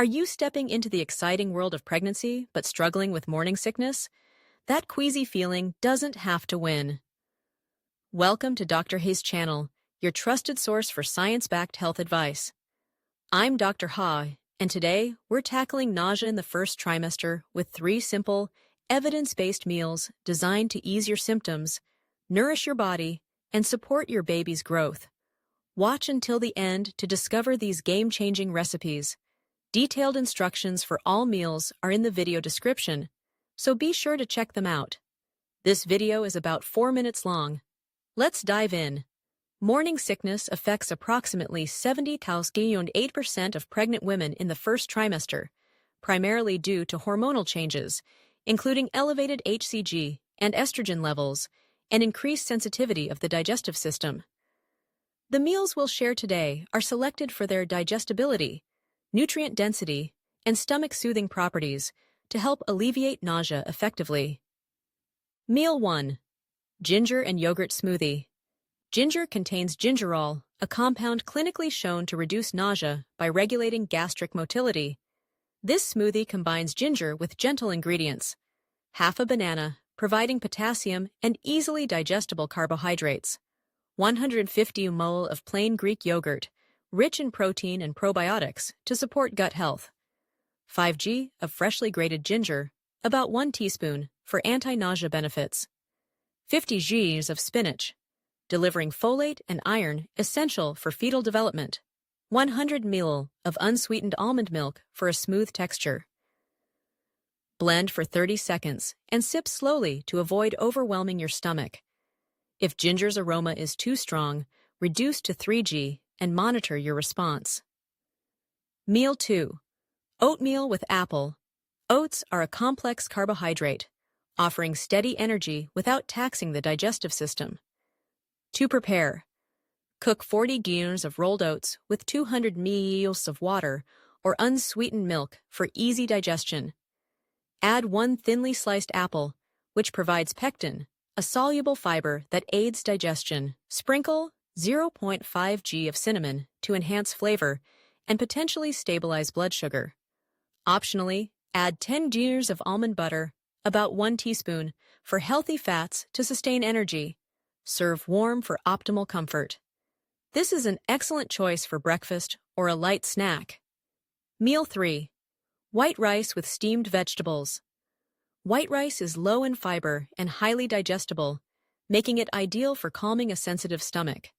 Are you stepping into the exciting world of pregnancy but struggling with morning sickness? That queasy feeling doesn't have to win. Welcome to Dr. Hay's channel, your trusted source for science-backed health advice. I'm Dr. Ha, and today we're tackling nausea in the first trimester with 3 simple, evidence-based meals designed to ease your symptoms, nourish your body, and support your baby's growth. Watch until the end to discover these game-changing recipes. Detailed instructions for all meals are in the video description, so be sure to check them out. This video is about 4 minutes long. Let's dive in. Morning sickness affects approximately 70,008% of pregnant women in the first trimester, primarily due to hormonal changes, including elevated HCG and estrogen levels, and increased sensitivity of the digestive system. The meals we'll share today are selected for their digestibility, nutrient density, and stomach-soothing properties to help alleviate nausea effectively. Meal 1. Ginger and Yogurt Smoothie. Ginger contains gingerol, a compound clinically shown to reduce nausea by regulating gastric motility. This smoothie combines ginger with gentle ingredients, half a banana, providing potassium and easily digestible carbohydrates, 150 ml of plain Greek yogurt, rich in protein and probiotics to support gut health, 5g of freshly grated ginger, about 1 teaspoon, for anti-nausea benefits, 50 g's of spinach, delivering folate and iron essential for fetal development, 100 ml of unsweetened almond milk for a smooth texture. Blend for 30 seconds and sip slowly to avoid overwhelming your stomach. If ginger's aroma is too strong, reduce to 3g and monitor your response. Meal 2. Oatmeal with apple. Oats are a complex carbohydrate, offering steady energy without taxing the digestive system. To prepare, cook 40 grams of rolled oats with 200 ml of water or unsweetened milk for easy digestion. Add 1 thinly sliced apple, which provides pectin, a soluble fiber that aids digestion. Sprinkle 0.5 g of cinnamon to enhance flavor and potentially stabilize blood sugar. Optionally, add 10 grams of almond butter, about 1 teaspoon, for healthy fats to sustain energy. Serve warm for optimal comfort. This is an excellent choice for breakfast or a light snack. Meal 3. White rice with steamed vegetables. White rice is low in fiber and highly digestible, making it ideal for calming a sensitive stomach.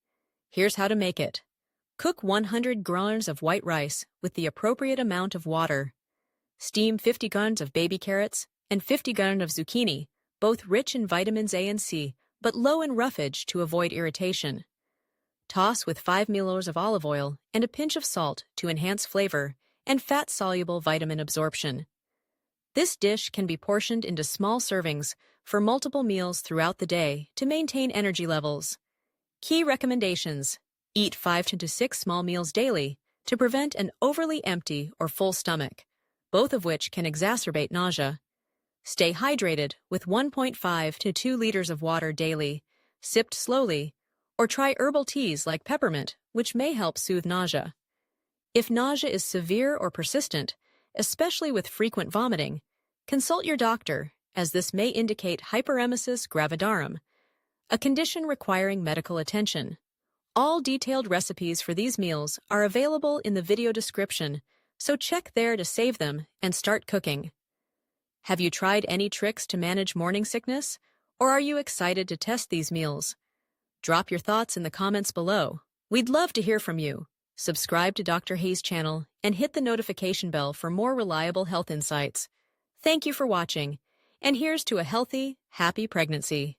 Here's how to make it. Cook 100 grams of white rice with the appropriate amount of water. Steam 50 grams of baby carrots and 50 grams of zucchini, both rich in vitamins A and C, but low in roughage to avoid irritation. Toss with 5 ml of olive oil and a pinch of salt to enhance flavor and fat-soluble vitamin absorption. This dish can be portioned into small servings for multiple meals throughout the day to maintain energy levels. Key recommendations: eat 5 to 6 small meals daily to prevent an overly empty or full stomach, both of which can exacerbate nausea. Stay hydrated with 1.5 to 2 liters of water daily, sipped slowly, or try herbal teas like peppermint, which may help soothe nausea. If nausea is severe or persistent, especially with frequent vomiting, consult your doctor, as this may indicate hyperemesis gravidarum, a condition requiring medical attention. All detailed recipes for these meals are available in the video description, so check there to save them and start cooking. Have you tried any tricks to manage morning sickness, or are you excited to test these meals? Drop your thoughts in the comments below. We'd love to hear from you. Subscribe to Dr. Hay's channel and hit the notification bell for more reliable health insights. Thank you for watching, and here's to a healthy, happy pregnancy.